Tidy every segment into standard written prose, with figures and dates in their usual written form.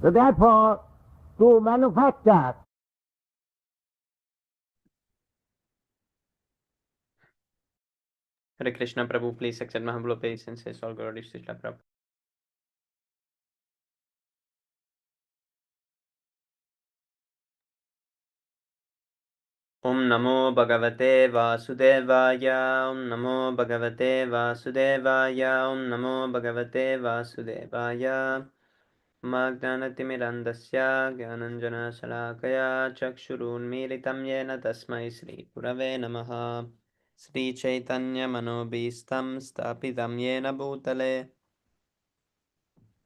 So therefore, to manufacture Hare Krishna Prabhu, please accept my humble obeisances. All glory to Srila Prabhu. Om Namo Bhagavate Vasudevaya. Om Namo Bhagavate Vasudevaya. Om Namo Bhagavate Vasudevaya. Magnanatimirandasya Gyananjana Salakaya Chakshurunmilitam Yena Tasmai Sri Purave Namaha. Sri Chaitanya Manobhistam Stapitam Yena Bhutale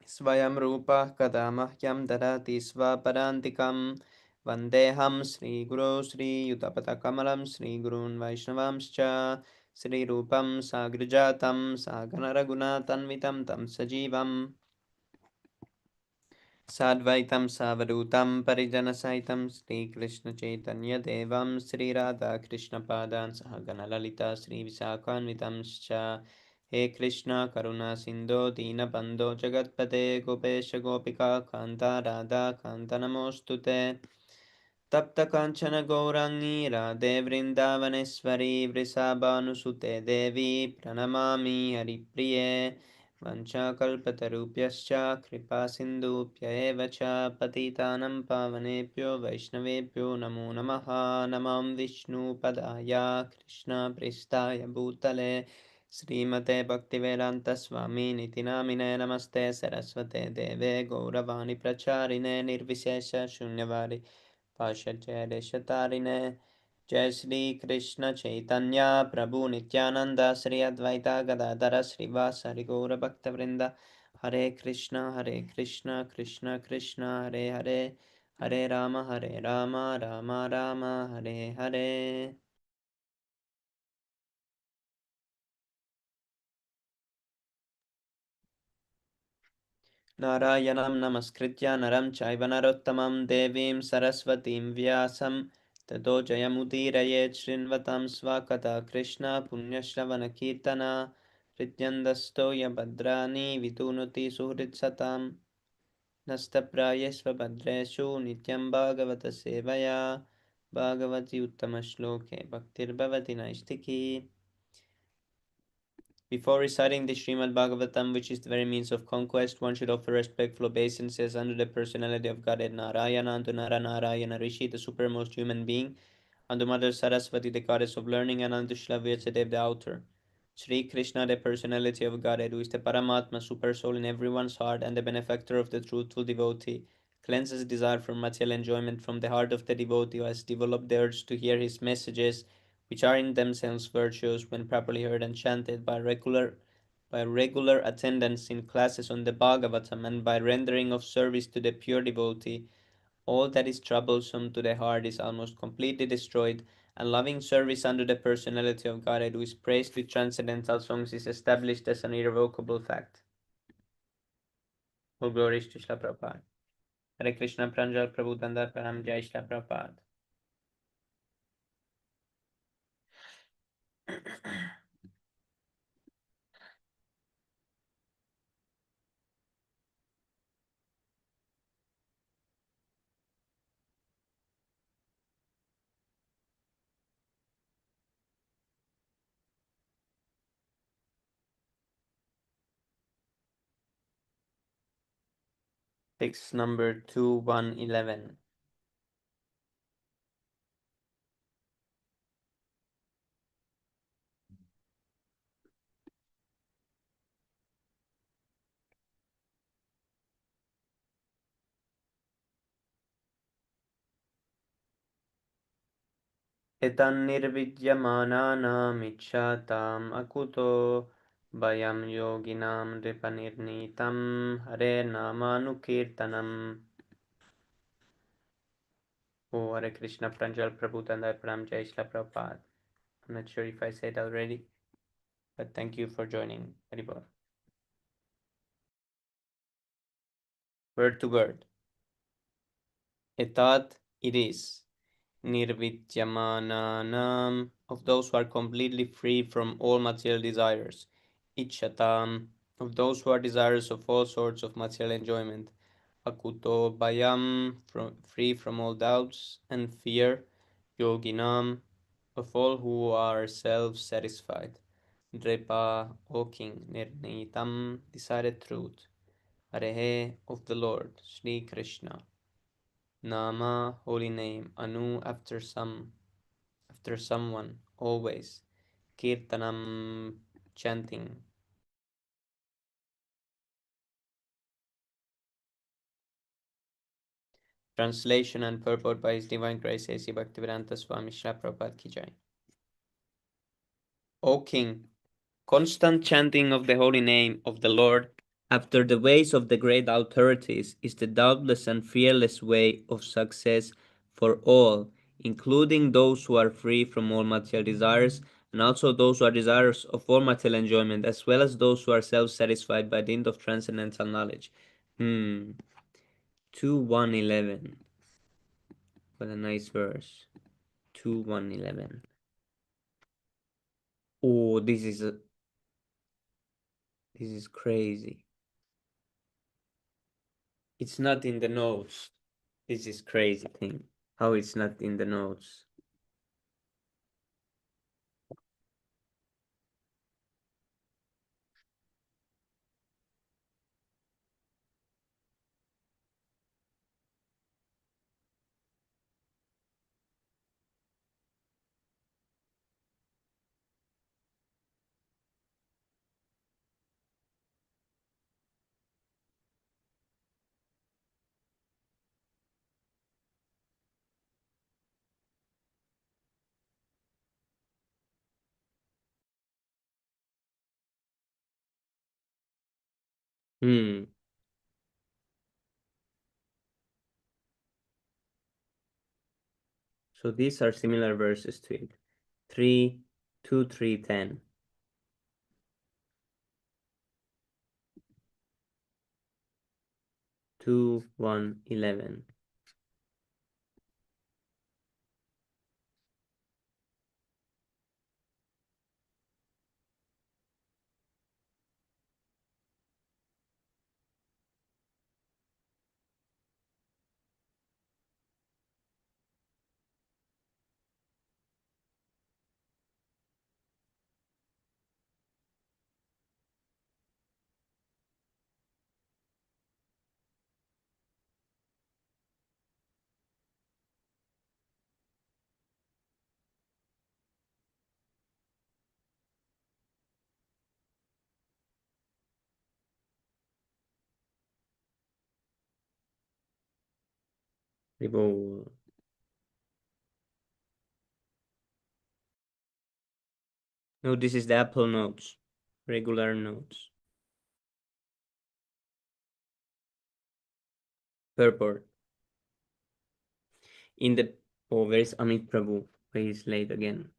Svayam Rupa Kada Mahyam Dadati Svaparantikam Vandeham Sri Guru Sri Yutapata Kamalam Sri Gurun Vaishnavamscha Sri Rupam Sagrijatam Saganaraguna Tanvitam Tam Sajivam Sadvaitam Savadutam Parijanasaitam Sri Krishna Chaitanya Devam Sri Radha Krishna Padan Sahagana Lalita Sri Visakhanvitamscha He Krishna Karuna Sindho Dina Bando Jagatpate Gopesha Gopika Kanta Radha Kanta Namostute Tapta Kanchana Gaurangi Radhe Vrindavaneshwari Vrisabhanusute Devi Pranamami Haripriye Vanchakalpatarubhyascha Kripa Sindhubhya eva cha Patitanam Pavanebhyo Vaishnavebhyo Namo Namaha Namam Vishnu Padaya Krishna Pristaya Bhutale Srimate Bhaktivedanta Swami Niti Namine Namaste Saraswate Deve Gauravani Pracharine Nirvishesha Shunyavadi Pashacharishtarine Jai Shri Krishna Chaitanya Prabhu Nityananda Sri Advaita Gadadara Srivasari Gaura Bhakta Vrinda Hare Krishna Krishna Krishna Hare Hare Hare Rama Rama Rama Hare Hare Narayanam Namaskritya Naram Chaiva Narottamam Devim Saraswatim Vyasam Tato Jayamudiraye Shrinvatam Svakata Krishna Punyashravana Kirtana Prityandasto Yabhadrani Vitunuti Suhritsatam Nastaprayesva Bhadreshu Nityam Bhagavata Sevaya Bhagavati Uttamashloke Bhaktir Bhavati Naistiki. Before reciting the Śrīmad-Bhāgavatam, which is the very means of conquest, one should offer respectful obeisances unto the personality of Godhead Narayana, unto Nara Narayana Rishi, the supermost human being, unto Mother Saraswati, the goddess of learning, and unto Shri Vyasadeva, the author. Sri Krishna, the personality of Godhead, who is the Paramatma, super soul in everyone's heart, and the benefactor of the truthful devotee, cleanses desire for material enjoyment from the heart of the devotee who has developed the urge to hear his messages, which are in themselves virtuous when properly heard and chanted by regular attendance in classes on the Bhagavatam and by rendering of service to the pure devotee. All that is troublesome to the heart is almost completely destroyed, and loving service unto the personality of Godhead, who is praised with transcendental songs, is established as an irrevocable fact. All glories to Srila Prabhupada. Hare Krishna Pranjal Prabhu Dandar Pranam Jai Srila Prabhupada. Text number 2111. Etannirvidyamanaam akuto Bayam yoginam ripanirnitam Hare namanukirtanam. Oh, Hare Krishna Pranjal Prabhu Tandai Pranam Jai Shri Prabhupada. I'm not sure if I said already, but thank you for joining. Haribol. Word to word. Etat it is. Nirvidyamananam, of those who are completely free from all material desires. Ichatam, of those who are desirous of all sorts of material enjoyment. Akuto Bayam, free from all doubts and fear, Yoginam, of all who are self-satisfied. Drepa, O King, Nirnitam, decided truth. Arehe of the Lord, Sri Krishna. Nama, holy name. Anu, after someone, always. Kirtanam, chanting. Translation and purport by His Divine Grace A.C. Bhaktivedanta Swami Srila Prabhupada Ki Jai. O King, constant chanting of the holy name of the Lord after the ways of the great authorities is the doubtless and fearless way of success for all, including those who are free from all material desires, and also those who are desirous of all material enjoyment, as well as those who are self-satisfied by dint of transcendental knowledge. 2:111. What a nice verse. 2:111. Oh, this is crazy. It's not in the notes. This is crazy thing. How it's not in the notes. So these are similar verses to it. 3, 2, 3, 10. 2, 1, 11. Ribo. No, this is the Apple Notes. Regular notes. Purport. In the where is Amit Prabhu? He is late again.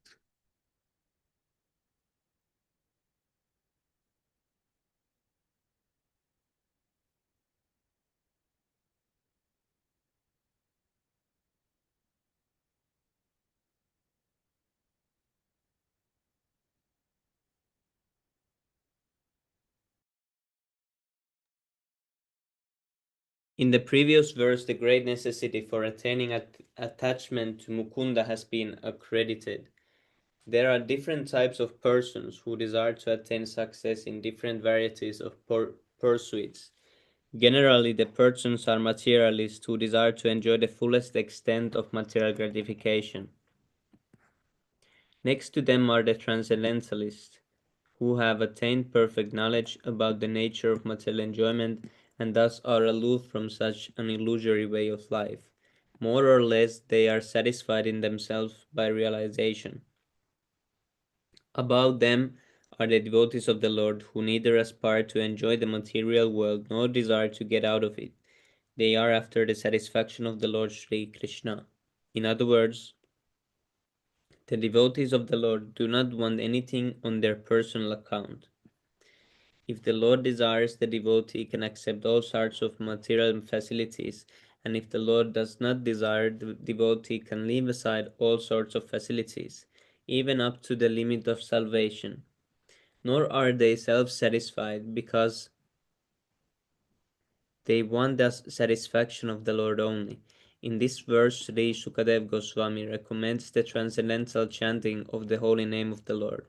In the previous verse, the great necessity for attaining attachment to Mukunda has been accredited. There are different types of persons who desire to attain success in different varieties of pursuits. Generally, the persons are materialists who desire to enjoy the fullest extent of material gratification. Next to them are the transcendentalists, who have attained perfect knowledge about the nature of material enjoyment and thus are aloof from such an illusory way of life. More or less, they are satisfied in themselves by realization. Above them are the devotees of the Lord, who neither aspire to enjoy the material world nor desire to get out of it. They are after the satisfaction of the Lord Sri Krishna. In other words, the devotees of the Lord do not want anything on their personal account. If the Lord desires, the devotee can accept all sorts of material facilities, and if the Lord does not desire, the devotee can leave aside all sorts of facilities, even up to the limit of salvation. Nor are they self-satisfied, because They want the satisfaction of the Lord only. In this verse, Sri Sukadev Goswami recommends the transcendental chanting of the holy name of the Lord.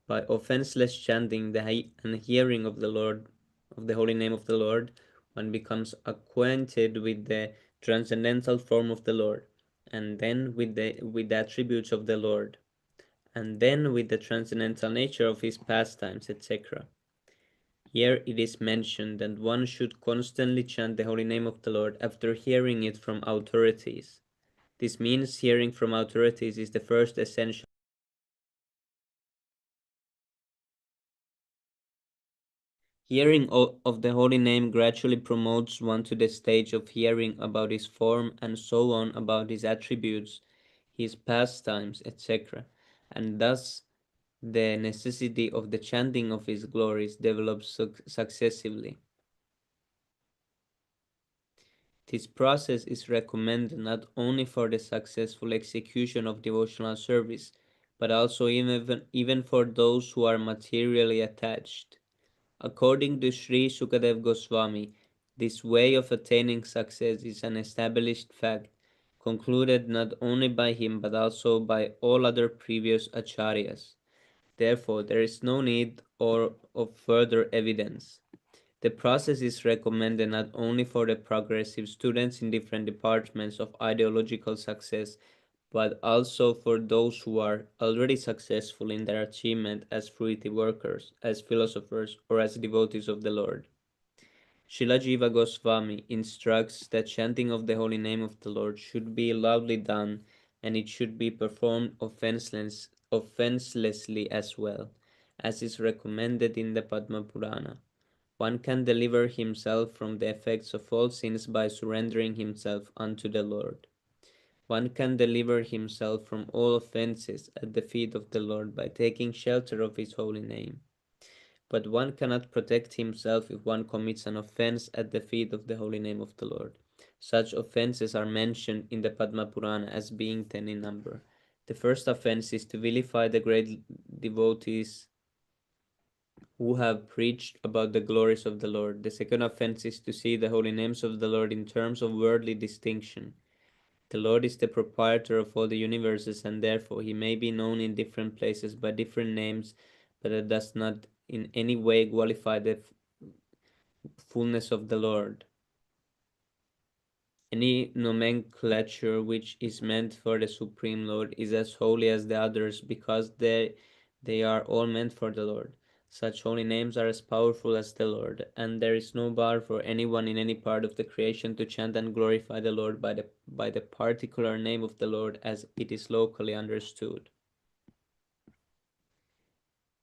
By offenseless chanting and hearing of the Lord, of the holy name of the Lord, one becomes acquainted with the transcendental form of the Lord, and then with the attributes of the Lord, and then with the transcendental nature of his pastimes, etc. Here it is mentioned that one should constantly chant the holy name of the Lord after hearing it from authorities. This means hearing from authorities is the first essential. Hearing of the holy name gradually promotes one to the stage of hearing about his form and so on, about his attributes, his pastimes, etc. And thus the necessity of the chanting of his glories develops successively. This process is recommended not only for the successful execution of devotional service, but also even for those who are materially attached. According to Sri Sukadev Goswami, this way of attaining success is an established fact, concluded not only by him but also by all other previous acharyas. Therefore, there is no need of further evidence. The process is recommended not only for the progressive students in different departments of ideological success, but also for those who are already successful in their achievement as fruitive workers, as philosophers, or as devotees of the Lord. Srila Jiva Goswami instructs that chanting of the holy name of the Lord should be loudly done, and it should be performed offenselessly as well, as is recommended in the Padma Purana. One can deliver himself from the effects of all sins by surrendering himself unto the Lord. One can deliver himself from all offenses at the feet of the Lord by taking shelter of his holy name. But one cannot protect himself if one commits an offense at the feet of the holy name of the Lord. Such offenses are mentioned in the Padma Purana as being 10 in number. The first offense is to vilify the great devotees who have preached about the glories of the Lord. The second offense is to see the holy names of the Lord in terms of worldly distinction. The Lord is the proprietor of all the universes, and therefore he may be known in different places by different names, but that does not in any way qualify the fullness of the Lord. Any nomenclature which is meant for the Supreme Lord is as holy as the others, because they are all meant for the Lord. Such holy names are as powerful as the Lord, and there is no bar for anyone in any part of the creation to chant and glorify the Lord by the particular name of the Lord as it is locally understood.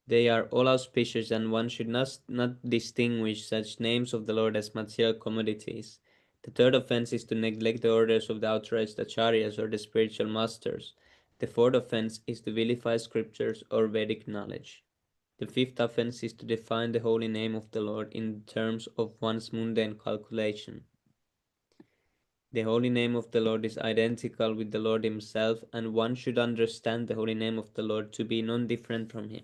They are all auspicious, and one should not distinguish such names of the Lord as material commodities. The third offense is to neglect the orders of the authorized acharyas or the spiritual masters. The fourth offense is to vilify scriptures or Vedic knowledge. The fifth offense is to define the holy name of the Lord in terms of one's mundane calculation. The holy name of the Lord is identical with the Lord himself, and one should understand the holy name of the Lord to be none different from him.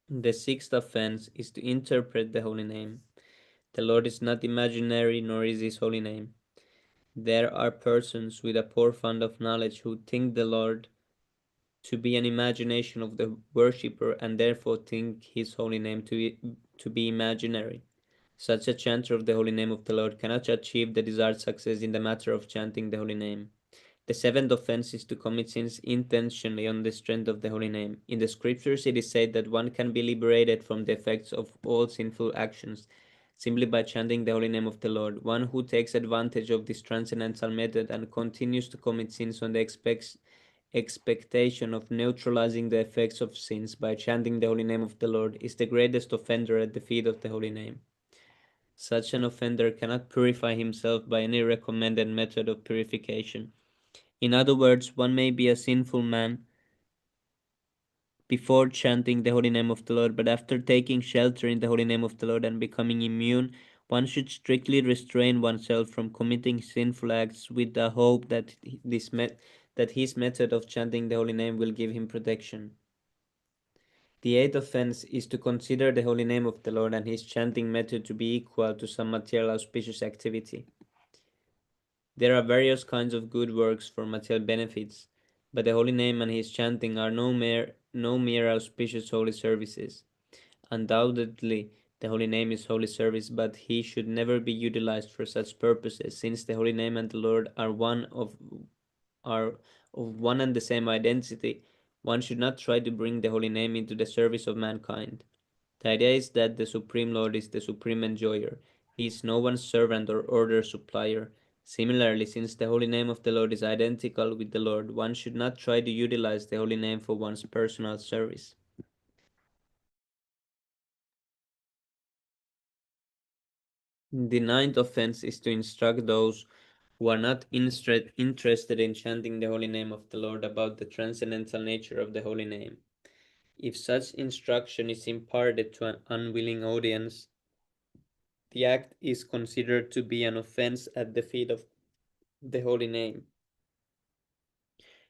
The sixth offense is to interpret the holy name. The Lord is not imaginary, nor is his holy name. There are persons with a poor fund of knowledge who think the Lord to be an imagination of the worshipper, and therefore think his holy name to be imaginary. Such a chanter of the holy name of the Lord cannot achieve the desired success in the matter of chanting the holy name. The seventh offense is to commit sins intentionally on the strength of the holy name. In the scriptures it is said that one can be liberated from the effects of all sinful actions simply by chanting the holy name of the Lord. One who takes advantage of this transcendental method and continues to commit sins on the expectation of neutralizing the effects of sins by chanting the holy name of the Lord is the greatest offender at the feet of the holy name. Such an offender cannot purify himself by any recommended method of purification. In other words, one may be a sinful man before chanting the holy name of the Lord, but after taking shelter in the holy name of the Lord and becoming immune, one should strictly restrain oneself from committing sinful acts with the hope that his method of chanting the holy name will give him protection. The eighth offense is to consider the holy name of the Lord and his chanting method to be equal to some material auspicious activity. There are various kinds of good works for material benefits, but the holy name and his chanting are no mere auspicious holy services. Undoubtedly, the holy name is holy service, but he should never be utilized for such purposes, since the holy name and the Lord are of one and the same identity. One should not try to bring the holy name into the service of mankind. The idea is that the Supreme Lord is the supreme enjoyer. He is no one's servant or order supplier. Similarly, since the holy name of the Lord is identical with the Lord, one should not try to utilize the holy name for one's personal service. The ninth offense is to instruct those who are not interested in chanting the holy name of the Lord about the transcendental nature of the holy name. If such instruction is imparted to an unwilling audience, the act is considered to be an offense at the feet of the holy name.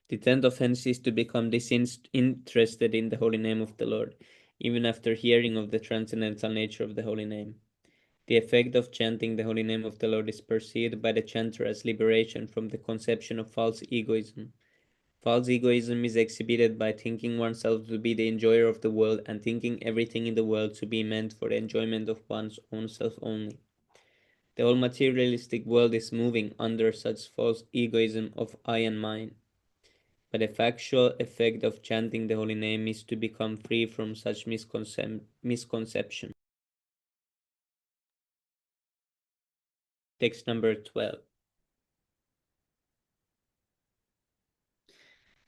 The tenth offense is to become disinterested in the holy name of the Lord, even after hearing of the transcendental nature of the holy name. The effect of chanting the holy name of the Lord is perceived by the chanter as liberation from the conception of false egoism. False egoism is exhibited by thinking oneself to be the enjoyer of the world and thinking everything in the world to be meant for the enjoyment of one's own self only. The whole materialistic world is moving under such false egoism of I and mine. But the factual effect of chanting the holy name is to become free from such misconception. Text number 12.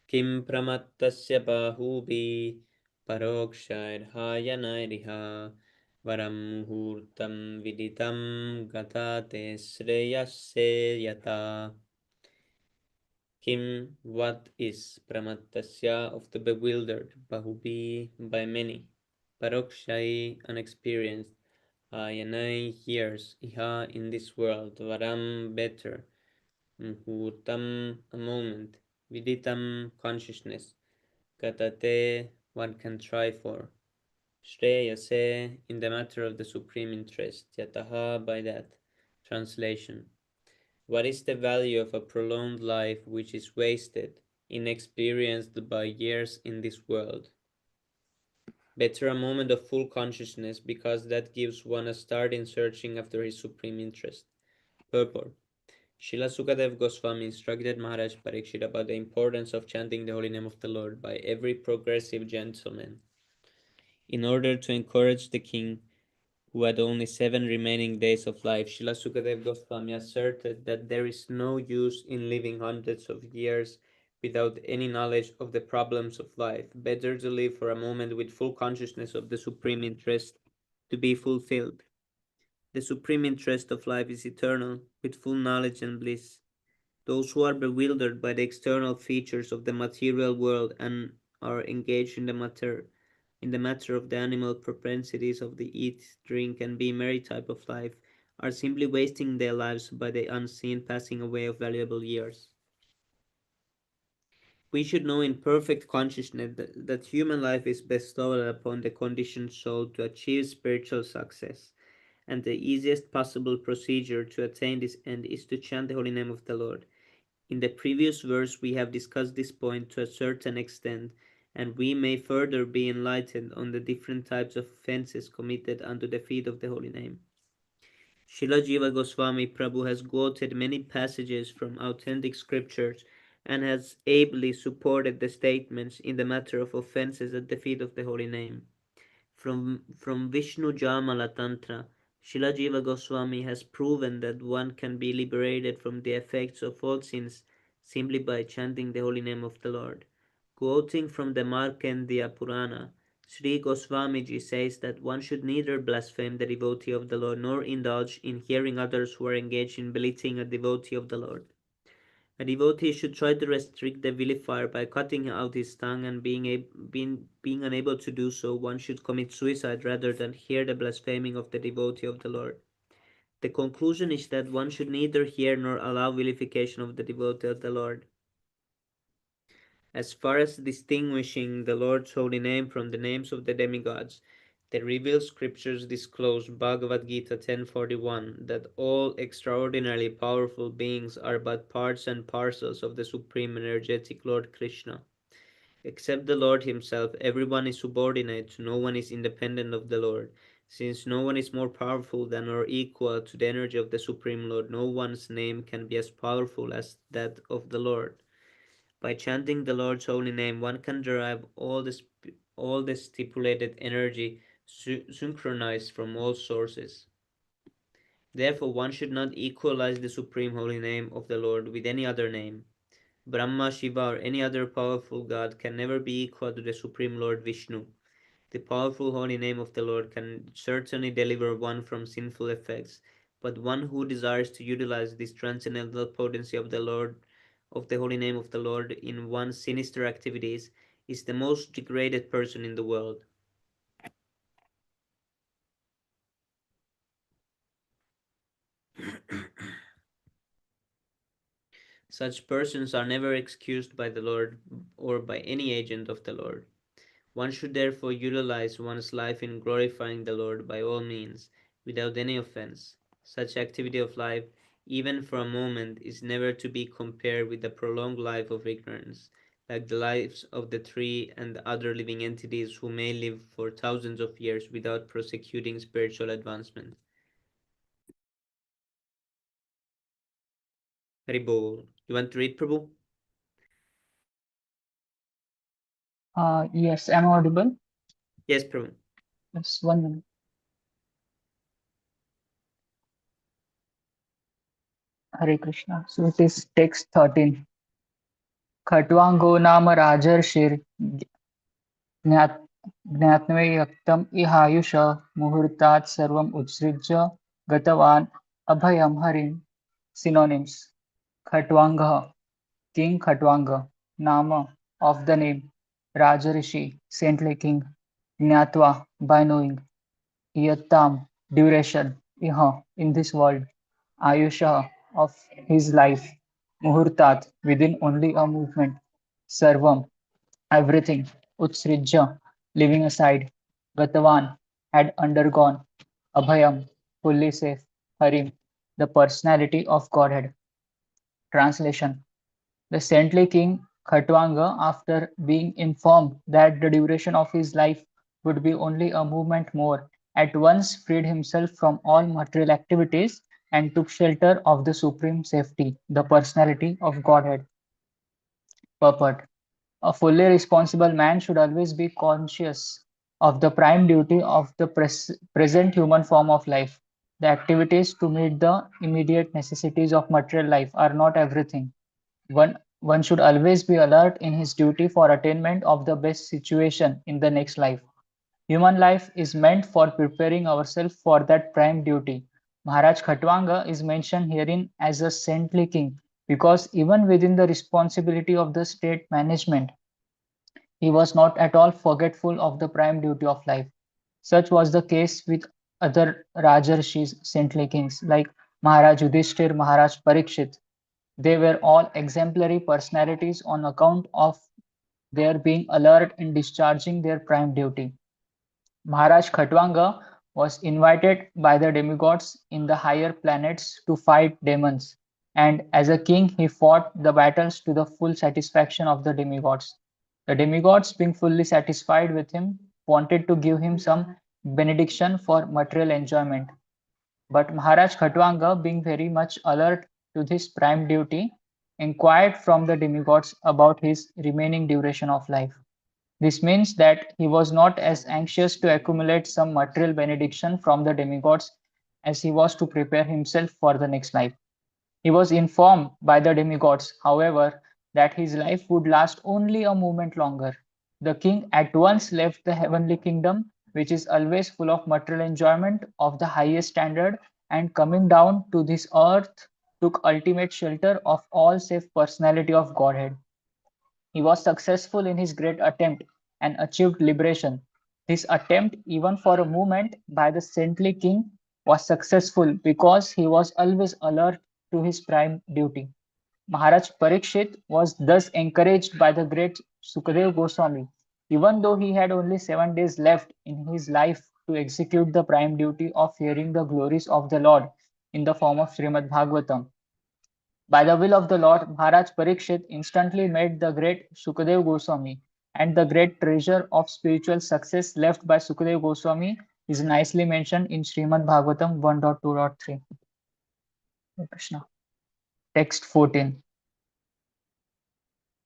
Kim pramattasya bahubi parokshairdhayanairiha varam muhurtam viditam gatate sreyasya yata. Kim, what is pramattasya of the bewildered, bahubi by many, parokshai unexperienced, ayanai years, iha in this world, varam better, muhurtam a moment, viditam consciousness, gatate one can try for, shreyase in the matter of the supreme interest, yataha by that. Translation. What is the value of a prolonged life which is wasted, inexperienced by years in this world? Better a moment of full consciousness, because that gives one a start in searching after his supreme interest. Purport. Srila Sukadev Goswami instructed Maharaj Parikshit about the importance of chanting the holy name of the Lord by every progressive gentleman. In order to encourage the king, who had only 7 remaining days of life, Srila Sukadev Goswami asserted that there is no use in living hundreds of years without any knowledge of the problems of life. Better to live for a moment with full consciousness of the supreme interest to be fulfilled. The supreme interest of life is eternal, with full knowledge and bliss. Those who are bewildered by the external features of the material world and are engaged in the matter of the animal propensities of the eat, drink, and be merry type of life, are simply wasting their lives by the unseen passing away of valuable years. We should know in perfect consciousness that human life is bestowed upon the conditioned soul to achieve spiritual success, and the easiest possible procedure to attain this end is to chant the holy name of the Lord. In the previous verse, we have discussed this point to a certain extent, and we may further be enlightened on the different types of offenses committed unto the feet of the holy name. Srila Jiva Goswami Prabhu has quoted many passages from authentic scriptures and has ably supported the statements in the matter of offenses at the feet of the holy name. From Vishnu Jamala Tantra, Srila Jiva Goswami has proven that one can be liberated from the effects of all sins simply by chanting the holy name of the Lord. Quoting from the Markandeya Purana, Sri Goswamiji says that one should neither blaspheme the devotee of the Lord nor indulge in hearing others who are engaged in belittling a devotee of the Lord. A devotee should try to restrict the vilifier by cutting out his tongue, and being unable to do so, one should commit suicide rather than hear the blaspheming of the devotee of the Lord. The conclusion is that one should neither hear nor allow vilification of the devotee of the Lord. As far as distinguishing the Lord's holy name from the names of the demigods, the revealed scriptures disclose Bhagavad Gita 10:41 that all extraordinarily powerful beings are but parts and parcels of the supreme energetic Lord Krishna. Except the Lord himself, everyone is subordinate, no one is independent of the Lord. Since no one is more powerful than or equal to the energy of the Supreme Lord, no one's name can be as powerful as that of the Lord. By chanting the Lord's holy name, one can derive all the stipulated energy synchronized from all sources. Therefore, one should not equalize the supreme holy name of the Lord with any other name. Brahma, Shiva, or any other powerful god can never be equal to the supreme Lord Vishnu. The powerful holy name of the Lord can certainly deliver one from sinful effects, but one who desires to utilize this transcendental potency of the Lord, of the holy name of the Lord in one's sinister activities, is the most degraded person in the world. Such persons are never excused by the Lord or by any agent of the Lord. One should therefore utilize one's life in glorifying the Lord by all means, without any offense. Such activity of life, even for a moment, is never to be compared with the prolonged life of ignorance, like the lives of the tree and the other living entities who may live for thousands of years without prosecuting spiritual advancement. Haribol. You want to read, Prabhu? Yes, am I audible? Yes, Prabhu. Just 1 minute. Hare Krishna. So it is text 13. खट्वांगो नाम राजर्षिर् ज्ञात ज्ञात्वैयक्तम् इहायुष मुहूर्तात् सर्वम् उत्सृज्य गतवान् अभयं हरिं. Synonyms: Khatwangah, King Khatwanga. Nama, of the name. Rajarishi, saintly king. Jnatva, by knowing. Yattam, duration. Iha, in this world. Ayusha, of his life. Muhurtat, within only a movement. Sarvam, everything. Utsrija, leaving aside. Gatavan, had undergone. Abhayam, fully safe. Harim, the personality of Godhead. Translation: the saintly king Khatwanga, after being informed that the duration of his life would be only a moment more, at once freed himself from all material activities and took shelter of the supreme safety, the personality of Godhead. Purport: a fully responsible man should always be conscious of the prime duty of the present human form of life. The activities to meet the immediate necessities of material life are not everything. One should always be alert in his duty for attainment of the best situation in the next life. Human life is meant for preparing ourselves for that prime duty. Maharaj Khatwanga is mentioned herein as a saintly king because even within the responsibility of the state management, he was not at all forgetful of the prime duty of life. Such was the case with other Rajarshis, saintly kings like Maharaj Yudhishthir, Maharaj Parikshit. They were all exemplary personalities on account of their being alert in discharging their prime duty. Maharaj Khatwanga was invited by the demigods in the higher planets to fight demons, and as a king he fought the battles to the full satisfaction of the demigods. The demigods, being fully satisfied with him, wanted to give him some benediction for material enjoyment. But Maharaj Khatwanga, being very much alert to this prime duty, inquired from the demigods about his remaining duration of life. This means that he was not as anxious to accumulate some material benediction from the demigods as he was to prepare himself for the next life. He was informed by the demigods, however, that his life would last only a moment longer. The king at once left the heavenly kingdom, which is always full of material enjoyment of the highest standard, and coming down to this earth, took ultimate shelter of all save personality of Godhead. He was successful in his great attempt and achieved liberation. This attempt, even for a moment, by the saintly king was successful because he was always alert to his prime duty. Maharaj Parikshit was thus encouraged by the great Sukadev Goswami, even though he had only 7 days left in his life to execute the prime duty of hearing the glories of the Lord in the form of Śrīmad-Bhāgavatam. By the will of the Lord, Maharaj Parikshit instantly met the great Sukadev Goswami, and the great treasure of spiritual success left by Sukadev Goswami is nicely mentioned in Śrīmad-Bhāgavatam 1.2.3. Krishna. Text 14.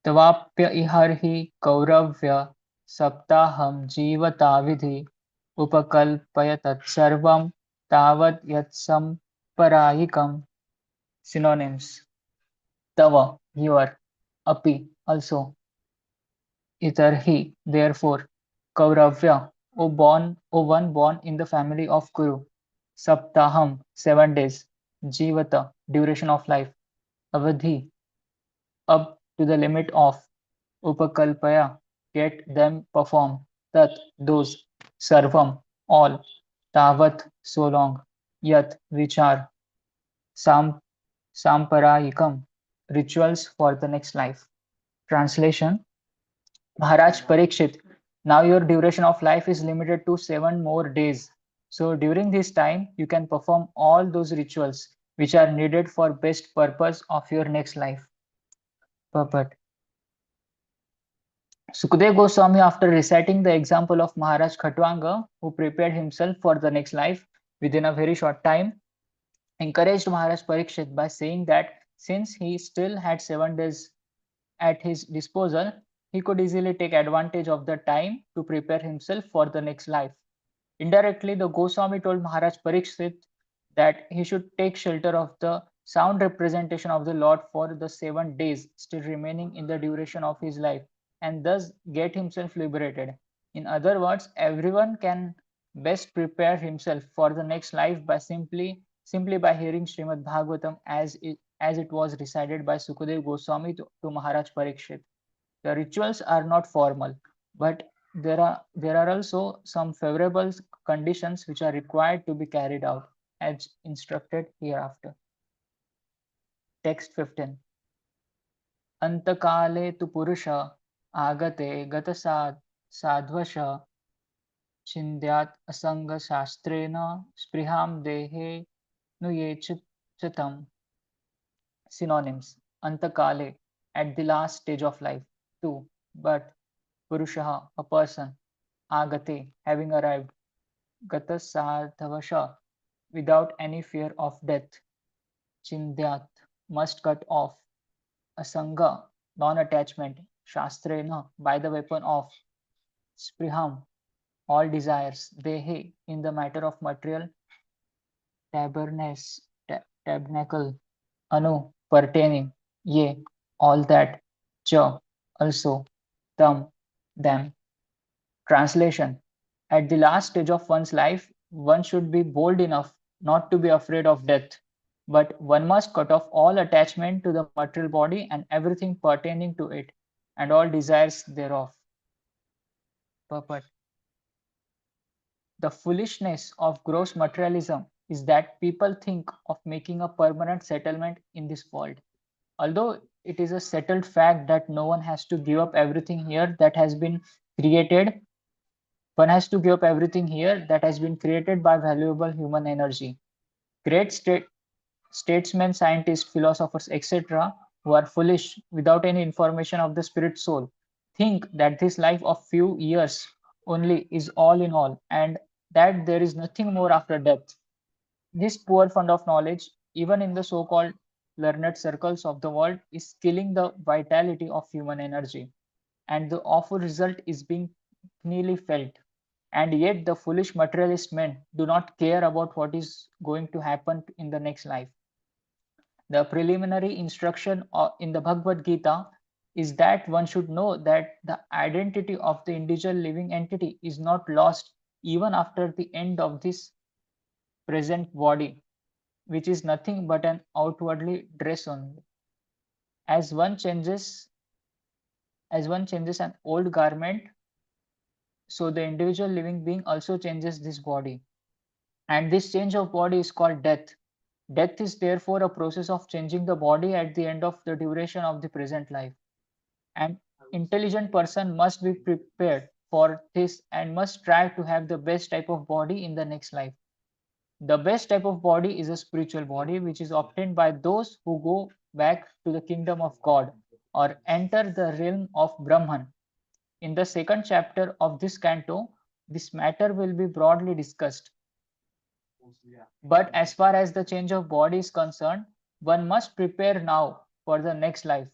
तवाप्य इहर्हि कौरव्य सप्ताहं जीवताविधि उपकल्पय तत्सर्वं तावत् यत्सम्परायिकम्. Synonyms: Tava, your, Api, also, Itarhi, therefore, Kauravya, O one born in the family of Kuru, Saptaham, 7 days, Jivata, duration of life, Avadhi, up to the limit of, Upakalpaya, get them perform, Tat, those, Sarvam, all, Tavat, so long, Yat, which are, Sam, Samparayikam, rituals for the next life. Translation: Maharaj Parikshit, now your duration of life is limited to 7 more days. So during this time, you can perform all those rituals which are needed for best purpose of your next life. Purport. Sukadeva Goswami, after reciting the example of Maharaj Khatwanga, who prepared himself for the next life within a very short time, encouraged Maharaj Parikshit by saying that since he still had 7 days at his disposal, he could easily take advantage of the time to prepare himself for the next life. Indirectly, the Goswami told Maharaj Parikshit that he should take shelter of the sound representation of the Lord for the 7 days still remaining in the duration of his life, and thus get himself liberated. In other words, everyone can best prepare himself for the next life by simply by hearing Śrīmad-Bhāgavatam as it was recited by Sukadev Goswami to Maharaj Parikshit. The rituals are not formal, but there are also some favorable conditions which are required to be carried out as instructed hereafter. Text 15. Antakale tu purusha agate gata sadvasha chindyat asanga shastrena spriham dehe nuyechatam. Synonyms: Antakale, at the last stage of life. 2. But Purushaha, a person. Agate, having arrived. Gata sadhavasha, without any fear of death. Chindyat, must cut off. Asanga, non-attachment. Shastrena, by the weapon of. Spriham, all desires. Dehe, in the matter of material. Tabernacle. Anu, pertaining. Ye, all that. Cha, also. Tam, them. Translation: at the last stage of one's life, one should be bold enough not to be afraid of death, but one must cut off all attachment to the material body and everything pertaining to it, and all desires thereof. Purport. The foolishness of gross materialism is that people think of making a permanent settlement in this world. Although it is a settled fact that no one has to give up everything here that has been created, one has to give up everything here that has been created by valuable human energy. Great statesmen, scientists, philosophers, etc., who are foolish without any information of the spirit soul, think that this life of few years only is all in all, and that there is nothing more after death. This poor fund of knowledge, even in the so-called learned circles of the world, is killing the vitality of human energy, and the awful result is being keenly felt. And yet the foolish materialist men do not care about what is going to happen in the next life. The preliminary instruction in the Bhagavad Gita is that one should know that the identity of the individual living entity is not lost even after the end of this present body, which is nothing but an outwardly dress only. As one changes an old garment, so the individual living being also changes this body. And this change of body is called death. Death is therefore a process of changing the body at the end of the duration of the present life. An intelligent person must be prepared for this and must try to have the best type of body in the next life. The best type of body is a spiritual body, which is obtained by those who go back to the kingdom of God or enter the realm of Brahman. In the second chapter of this canto, this matter will be broadly discussed. But as far as the change of body is concerned, one must prepare now for the next life.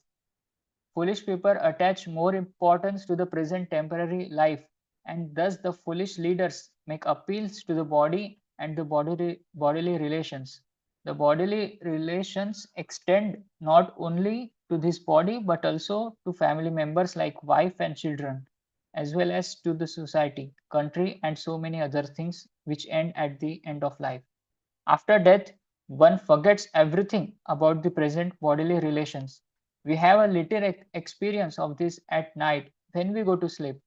Foolish people attach more importance to the present temporary life, and thus the foolish leaders make appeals to the body and the bodily relations. The bodily relations extend not only to this body but also to family members like wife and children, as well as to the society, country, and so many other things which end at the end of life. After death, one forgets everything about the present bodily relations. We have a little experience of this at night when we go to sleep.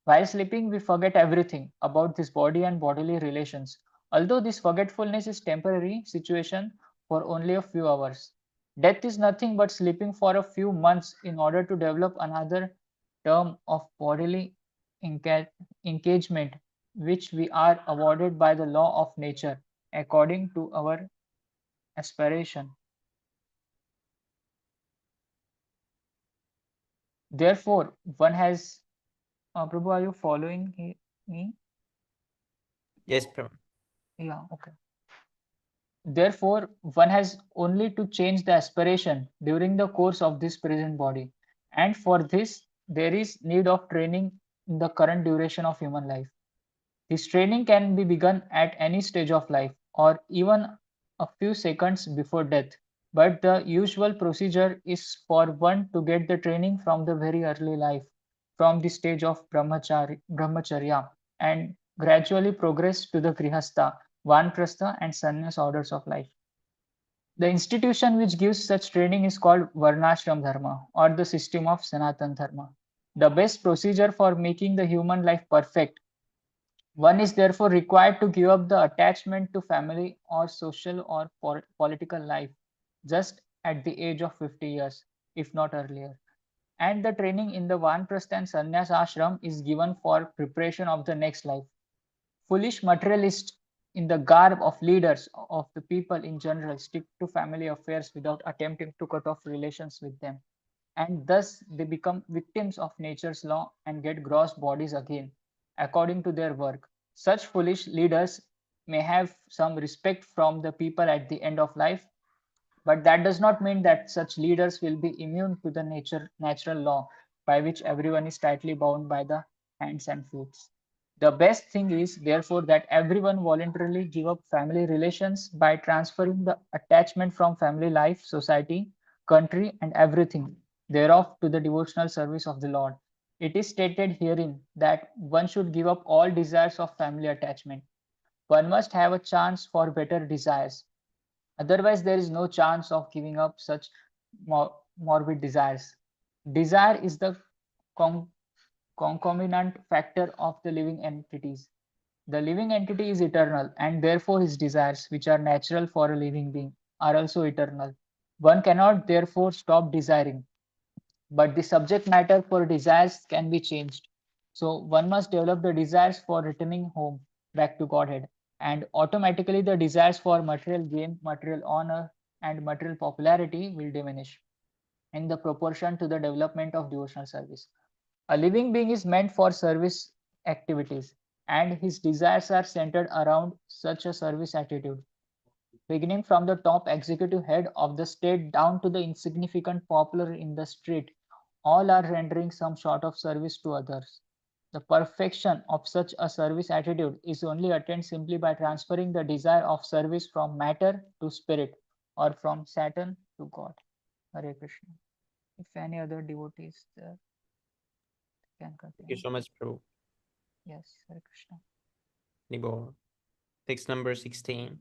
While sleeping, we forget everything about this body and bodily relations. Although this forgetfulness is temporary situation for only a few hours. Death is nothing but sleeping for a few months in order to develop another term of bodily engagement, which we are awarded by the law of nature according to our aspiration. Therefore, one has. Prabhu, are you following me? Yes, Prabhu. Yeah, okay. Therefore, one has only to change the aspiration during the course of this present body. And for this, there is need of training in the current duration of human life. This training can be begun at any stage of life or even a few seconds before death. But the usual procedure is for one to get the training from the very early life, from the stage of brahmacharya, and gradually progress to the grihastha, vanprastha, and sannyas orders of life. The institution which gives such training is called Varnashram Dharma or the system of Sanatan Dharma. The best procedure for making the human life perfect. One is therefore required to give up the attachment to family or social or political life just at the age of 50 years, if not earlier. And the training in the Vanprastha and Sannyas ashram is given for preparation of the next life. Foolish materialists in the garb of leaders of the people in general stick to family affairs without attempting to cut off relations with them. And thus they become victims of nature's law and get gross bodies again, according to their work. Such foolish leaders may have some respect from the people at the end of life, but that does not mean that such leaders will be immune to the natural law by which everyone is tightly bound by the hands and feet. The best thing is, therefore, that everyone voluntarily give up family relations by transferring the attachment from family life, society, country, and everything thereof to the devotional service of the Lord. It is stated herein that one should give up all desires of family attachment. One must have a chance for better desires. Otherwise, there is no chance of giving up such morbid desires. Desire is the concomitant factor of the living entities. The living entity is eternal, and therefore his desires, which are natural for a living being, are also eternal. One cannot therefore stop desiring, but the subject matter for desires can be changed. So one must develop the desires for returning home back to Godhead, and automatically the desires for material gain, material honor, and material popularity will diminish in the proportion to the development of devotional service. A living being is meant for service activities, and his desires are centered around such a service attitude. Beginning from the top executive head of the state down to the insignificant popular in the street, all are rendering some sort of service to others. The perfection of such a service attitude is only attained simply by transferring the desire of service from matter to spirit or from Saturn to God. Hare Krishna. If any other devotees there can Thank you continue. so much, Prabhu. Yes, Hare Krishna. Nibo. Text number 16.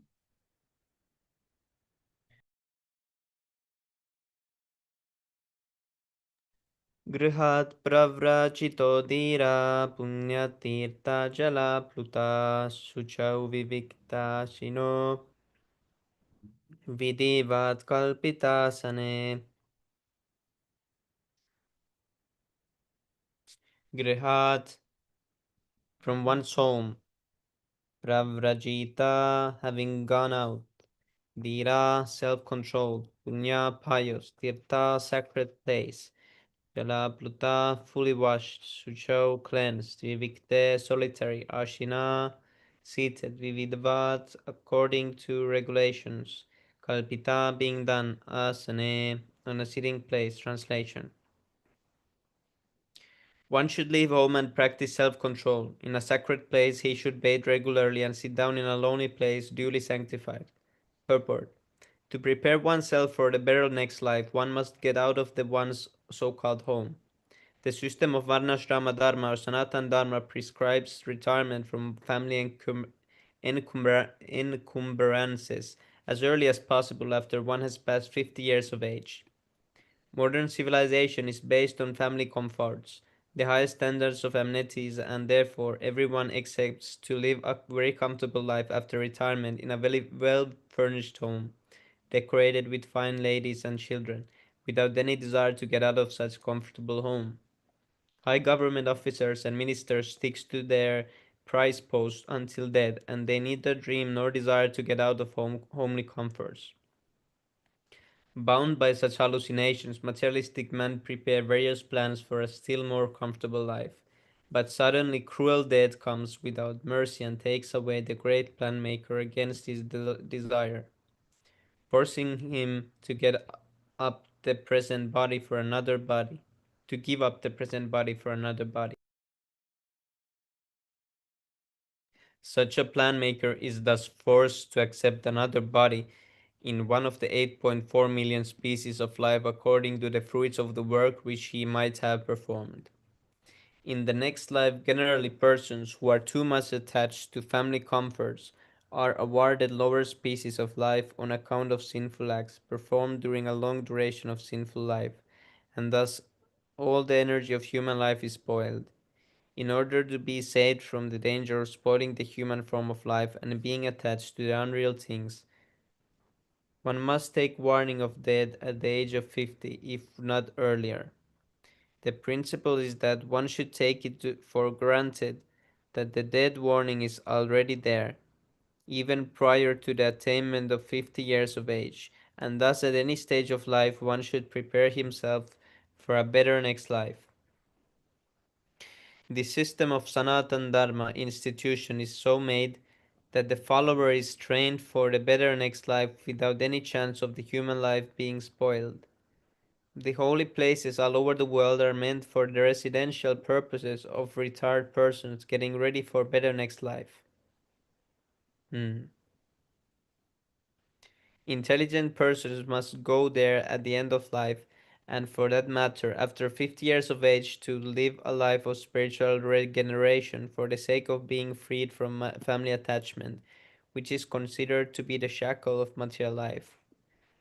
Grihat pravrachito dira punyatirtha jala pluta suchau vivikta shino Vidivat kalpitasane. Grihat, from one's home. Pravrajita, having gone out. Dhira, self-controlled. Punya, pious. Tirtha, sacred place. Jalapluta, fully washed. Sucho, cleansed. Vivikte, solitary. Ashina, seated. Vividvat, according to regulations. Kalpita, being done. Asane, on a sitting place. Translation. One should leave home and practice self-control. In a sacred place, he should bathe regularly and sit down in a lonely place, duly sanctified. Purport. To prepare oneself for the better next life, one must get out of the one's so-called home. The system of Varnashrama Dharma or Sanatan Dharma prescribes retirement from family encumbrances as early as possible after one has passed 50 years of age. Modern civilization is based on family comforts, the highest standards of amenities, and therefore everyone accepts to live a very comfortable life after retirement in a very well furnished home, decorated with fine ladies and children, without any desire to get out of such comfortable home. High government officers and ministers stick to their prize posts until death, and they neither dream nor desire to get out of homely comforts. Bound by such hallucinations, materialistic men prepare various plans for a still more comfortable life. But suddenly cruel death comes without mercy and takes away the great plan maker against his desire, forcing him to get up the present body for another body, to give up the present body for another body. Such a plan maker is thus forced to accept another body in one of the 8.4 million species of life according to the fruits of the work which he might have performed. In the next life, generally persons who are too much attached to family comforts are awarded lower species of life on account of sinful acts performed during a long duration of sinful life, and thus all the energy of human life is spoiled. In order to be saved from the danger of spoiling the human form of life and being attached to the unreal things, one must take warning of death at the age of 50, if not earlier. The principle is that one should take for granted that the death warning is already there, even prior to the attainment of 50 years of age, and thus at any stage of life one should prepare himself for a better next life. The system of Sanatan Dharma institution is so made that the follower is trained for the better next life without any chance of the human life being spoiled. The holy places all over the world are meant for the residential purposes of retired persons getting ready for better next life. Intelligent persons must go there at the end of life, and for that matter, after 50 years of age, to live a life of spiritual regeneration for the sake of being freed from family attachment, which is considered to be the shackle of material life.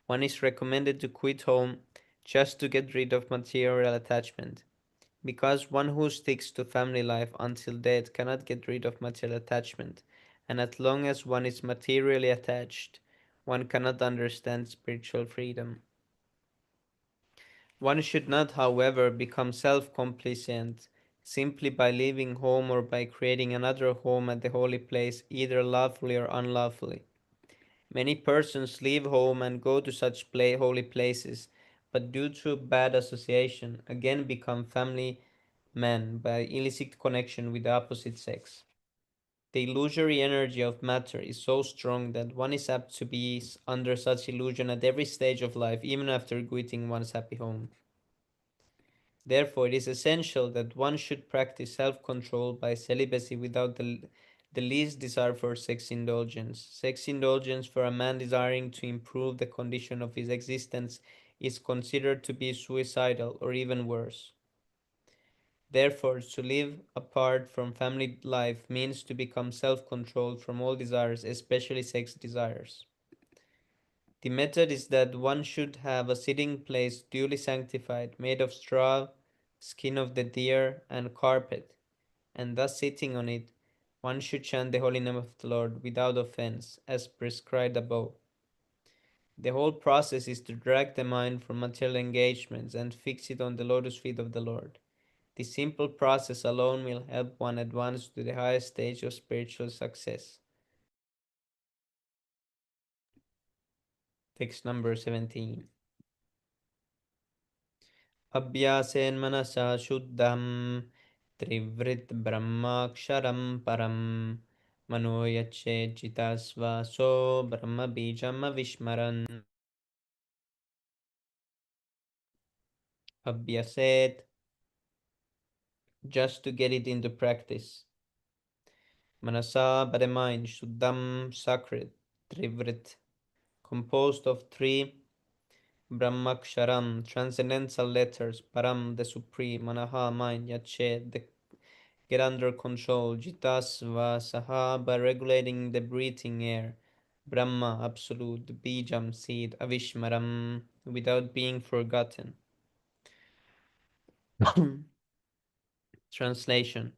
One is recommended to quit home just to get rid of material attachment, because one who sticks to family life until death cannot get rid of material attachment, and as long as one is materially attached, one cannot understand spiritual freedom. One should not, however, become self-complacent simply by leaving home or by creating another home at the holy place, either lawfully or unlawfully. Many persons leave home and go to such holy places, but due to bad association, again become family men by illicit connection with the opposite sex. The illusory energy of matter is so strong that one is apt to be under such illusion at every stage of life, even after quitting one's happy home. Therefore, it is essential that one should practice self-control by celibacy without the least desire for sex indulgence. Sex indulgence for a man desiring to improve the condition of his existence is considered to be suicidal or even worse. Therefore, to live apart from family life means to become self-controlled from all desires, especially sex desires. The method is that one should have a sitting place duly sanctified, made of straw, skin of the deer, and carpet, and thus sitting on it, one should chant the holy name of the Lord without offense, as prescribed above. The whole process is to direct the mind from material engagements and fix it on the lotus feet of the Lord. This simple process alone will help one advance to the highest stage of spiritual success. Text number 17. Abhyasen manasa shuddham trivrit brahmaksharam param manoyache jitasva so brahma bijam avishmaran. Abhyaset, just to get it into practice. Manasa, by the mind, shuddham, sacred, trivrit, composed of three Brahmaksharam, transcendental letters, Param, the supreme, Manaha, mind, Yache, the get under control, Jitasva, Saha, by regulating the breathing air, Brahma, absolute, Bijam, seed, Avishmaram, without being forgotten. Translation.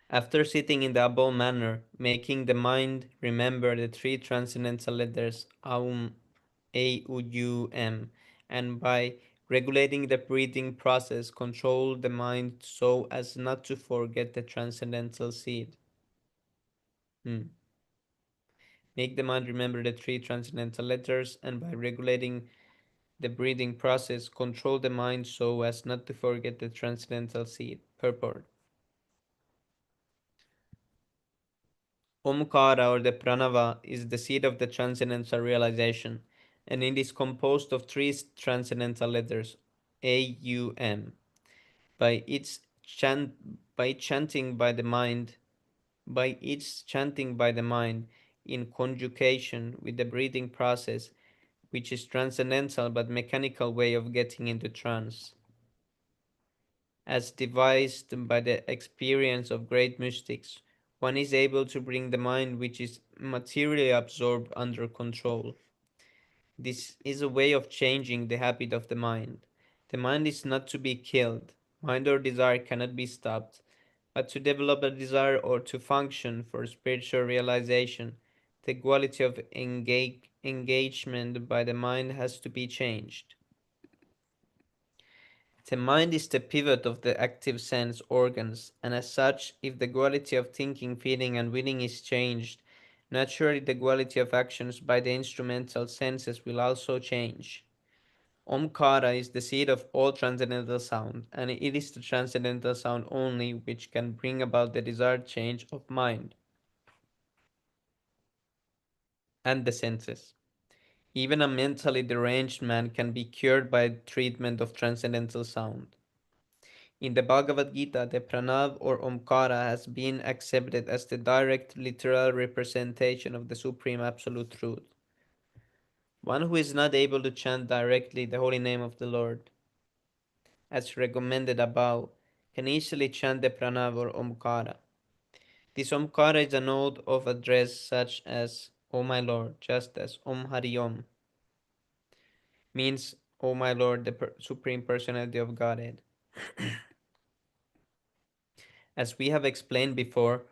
After sitting in the above manner, making the mind remember the three transcendental letters Aum, A-U-U-M, and by regulating the breathing process, control the mind so as not to forget the transcendental seed. Make the mind remember the three transcendental letters, and by regulating the breathing process, control the mind so as not to forget the transcendental seed. Purport. Omkara, or the Pranava, is the seed of the transcendental realization, and it is composed of three transcendental letters, A-U-M. By its chanting by the mind, in conjugation with the breathing process, which is transcendental but mechanical way of getting into trance, as devised by the experience of great mystics, one is able to bring the mind which is materially absorbed under control. This is a way of changing the habit of the mind. The mind is not to be killed. Mind or desire cannot be stopped. But to develop a desire or to function for spiritual realization, the quality of engagement by the mind has to be changed. The mind is the pivot of the active sense organs, and as such, if the quality of thinking, feeling, and willing is changed, naturally the quality of actions by the instrumental senses will also change. Omkara is the seed of all transcendental sound, and it is the transcendental sound only which can bring about the desired change of mind and the senses. Even a mentally deranged man can be cured by treatment of transcendental sound. In the Bhagavad Gita, the Pranav or Omkara has been accepted as the direct literal representation of the Supreme Absolute Truth. One who is not able to chant directly the holy name of the Lord, as recommended above, can easily chant the Pranav or Omkara. This Omkara is a note of address such as O my Lord, just as Om Hari Om means O my Lord, the Supreme Personality of Godhead. As we have explained before,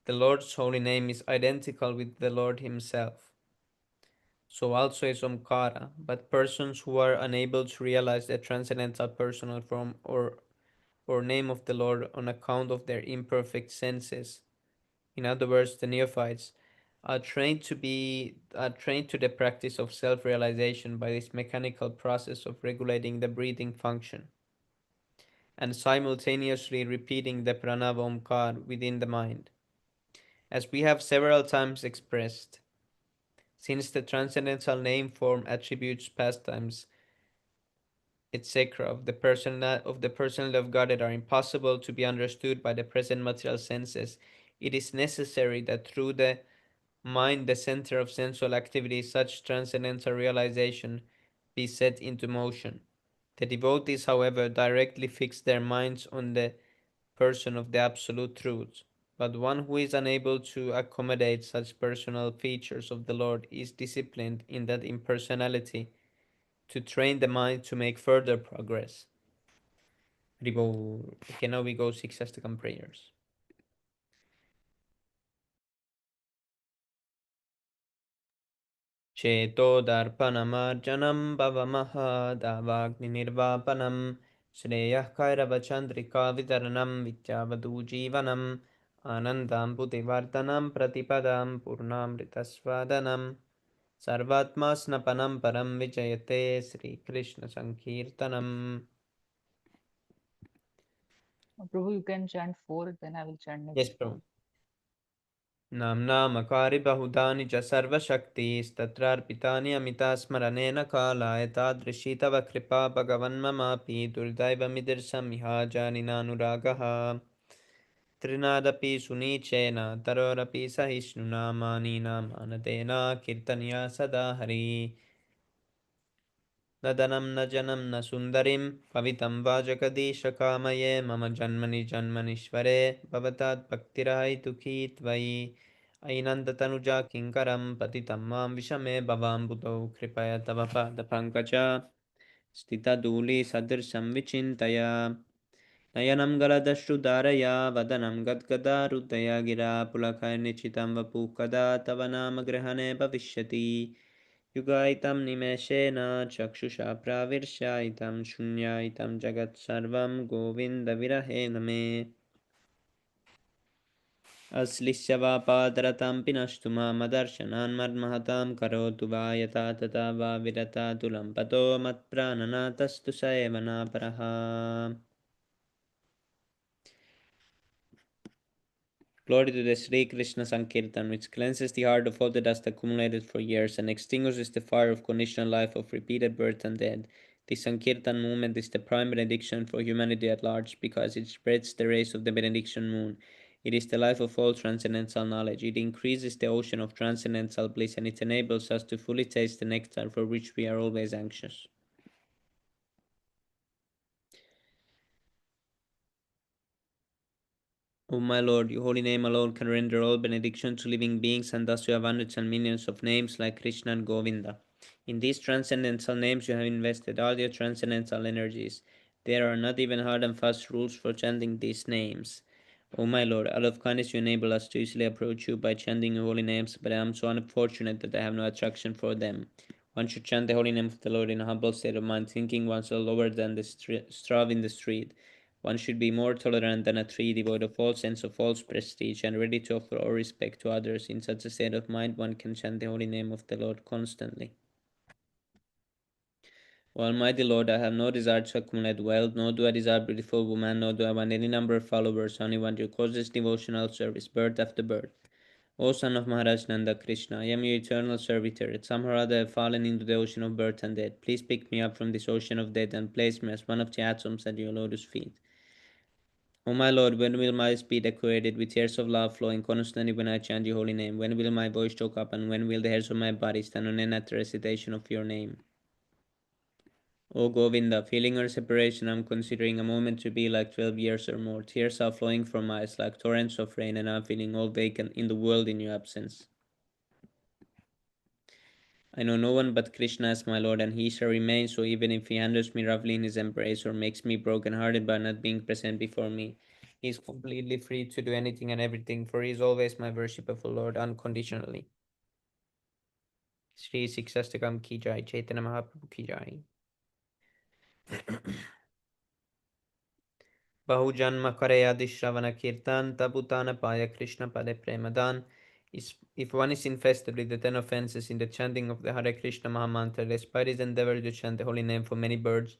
the Lord's holy name is identical with the Lord Himself. So also is Omkara, but persons who are unable to realize the transcendental personal form or name of the Lord on account of their imperfect senses, in other words, the neophytes, are trained to the practice of self-realization by this mechanical process of regulating the breathing function and simultaneously repeating the pranava omkar within the mind. As we have several times expressed, since the transcendental name form attributes pastimes etc. of the personality of Godhead are impossible to be understood by the present material senses, it is necessary that through the mind, the center of sensual activity, such transcendental realization be set into motion. The devotees, however, directly fix their minds on the person of the Absolute Truth. But one who is unable to accommodate such personal features of the Lord is disciplined in that impersonality to train the mind to make further progress. Okay, now we go 6 Astakam prayers. Chetodarpanamarjanam bhavamaha davagninirvapanam Shreyah Kairavachandrika Vidaranam Vityavadu Jivanam Anandam Buddhivartanam Pratipadam Purnamritasvadanam Sarvatma Snapanam Param Vijayate Sri Krishna Sankirtanam. Prabhu, you can chant 4, then I will chant next. Yes, Prabhu. नाम्नामकारि बहुधानि च सर्वशक्तिस्तत्रार्पितानि अमिता स्मरणेन कालाय तादृशी तव कृपा भगवन्ममापि दुर्दैवमिदर्शमिहाजानिनानुरागः त्रिनादपि सुनीचेन तरोरपि सहिष्णुना मानीना मानतेन कीर्तनीया सदा हरि न धनं न जनं न सुन्दरीं पवितं वा जगदीशकामये मम जन्मनि जन्मनीश्वरे भवतात् भक्तिरहैतुकी त्वयि ऐनन्दतनुजा किङ्करं पतितं मां विषमे भवाम्बुधौ कृपया तव पादपङ्कज स्थितधूलिसदृशं विचिन्तय नयनं गलदश्रुधारया वदनं गद्गदारुदया गिरा पुलकनिचितं वपुः कदा तव नाम ग्रहणे भविष्यति युगायितं निमेषेण चक्षुषा प्राविर्ष्यायितं शून्यायितं जगत्सर्वं गोविन्दविरहेण मे अश्लिष्य वा पादरतां पिनष्टु मामदर्शनान्मर्महतां करोतु वा यथा तथा वा विरता तुलं पतो मत्प्राणनाथस्तु स एव नापरः Glory to the Sri Krishna Sankirtan, which cleanses the heart of all the dust accumulated for years and extinguishes the fire of conditional life of repeated birth and death. The Sankirtan movement is the prime benediction for humanity at large because it spreads the rays of the benediction moon. It is the life of all transcendental knowledge. It increases the ocean of transcendental bliss and it enables us to fully taste the nectar for which we are always anxious. O my Lord, your holy name alone can render all benediction to living beings, and thus you have hundreds and millions of names like Krishna and Govinda. In these transcendental names you have invested all your transcendental energies. There are not even hard and fast rules for chanting these names. O my Lord, out of kindness you enable us to easily approach you by chanting your holy names, but I am so unfortunate that I have no attraction for them. One should chant the holy name of the Lord in a humble state of mind, thinking oneself lower than the straw in the street. One should be more tolerant than a tree, devoid of all sense of false prestige, and ready to offer all respect to others. In such a state of mind, one can chant the holy name of the Lord constantly. O Almighty Lord, I have no desire to accumulate wealth, nor do I desire beautiful women, nor do I want any number of followers. I only want your causeless devotional service, birth after birth. O son of Maharaj Nanda Krishna, I am your eternal servitor. Somehow or other I have fallen into the ocean of birth and death. Please pick me up from this ocean of death and place me as one of the atoms at your lotus feet. O my Lord, when will my speech decorated with tears of love flowing constantly when I chant your holy name? When will my voice choke up, and when will the hairs of my body stand on end at the recitation of your name? O Govinda, feeling our separation, I am considering a moment to be like 12 years or more. Tears are flowing from my eyes like torrents of rain, and I am feeling all vacant in the world in your absence. I know no one but Krishna as my Lord, and he shall remain so even if he handles me roughly in his embrace or makes me broken-hearted by not being present before me. He is completely free to do anything and everything, for he is always my worshipful Lord unconditionally. Shri Siksastakam ki jai, Chaitanya Mahaprabhu ki jai. Bahujanma Karayadi Shravana Kirtan Tabutana Paya Krishna Pade Premadan. If one is infested with the 10 offenses in the chanting of the Hare Krishna Mahamantra, despite his endeavor to chant the holy name for many birds,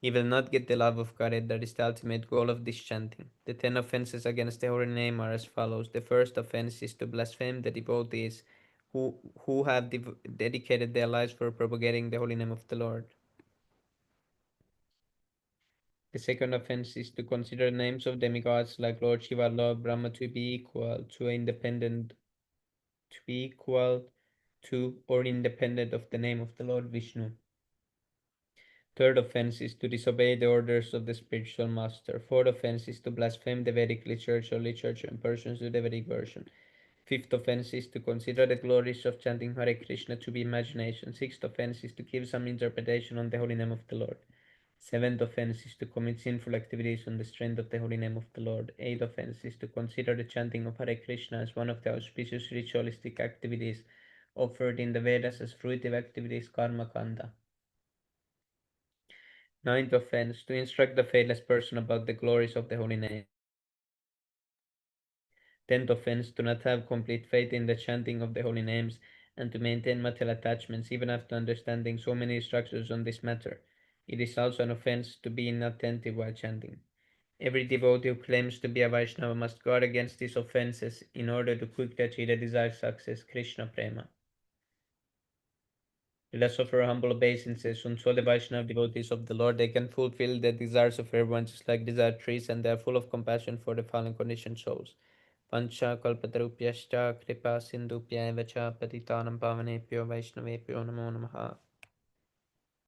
he will not get the love of God. That is the ultimate goal of this chanting. The 10 offenses against the holy name are as follows. The first offense is to blaspheme the devotees who have dedicated their lives for propagating the holy name of the Lord. The second offense is to consider names of demigods like Lord Shiva, Lord Brahma to be equal to or independent of the name of the Lord Vishnu. Third offense is to disobey the orders of the spiritual master. Fourth offense is to blaspheme the Vedic literature or literature in persons to the Vedic version. Fifth offense is to consider the glories of chanting Hare Krishna to be imagination. Sixth offense is to give some interpretation on the holy name of the Lord. Seventh offense is to commit sinful activities on the strength of the holy name of the Lord. Eighth offense is to consider the chanting of Hare Krishna as one of the auspicious ritualistic activities offered in the Vedas as fruitive activities, karma kanda. Ninth offense, to instruct the faithless person about the glories of the holy name. 10th offense, to not have complete faith in the chanting of the holy names and to maintain material attachments even after understanding so many instructions on this matter. It is also an offense to be inattentive while chanting. Every devotee who claims to be a Vaishnava must guard against these offenses in order to quickly achieve the desired success, Krishna Prema. Let us offer humble obeisances unto all the Vaishnava devotees of the Lord. They can fulfill the desires of everyone just like desired trees, and they are full of compassion for the fallen conditioned souls. Pancha kalpatarupyashcha kripa sindhupya eva cha patitanam pavanepyo vaishnavepyo namo namaha.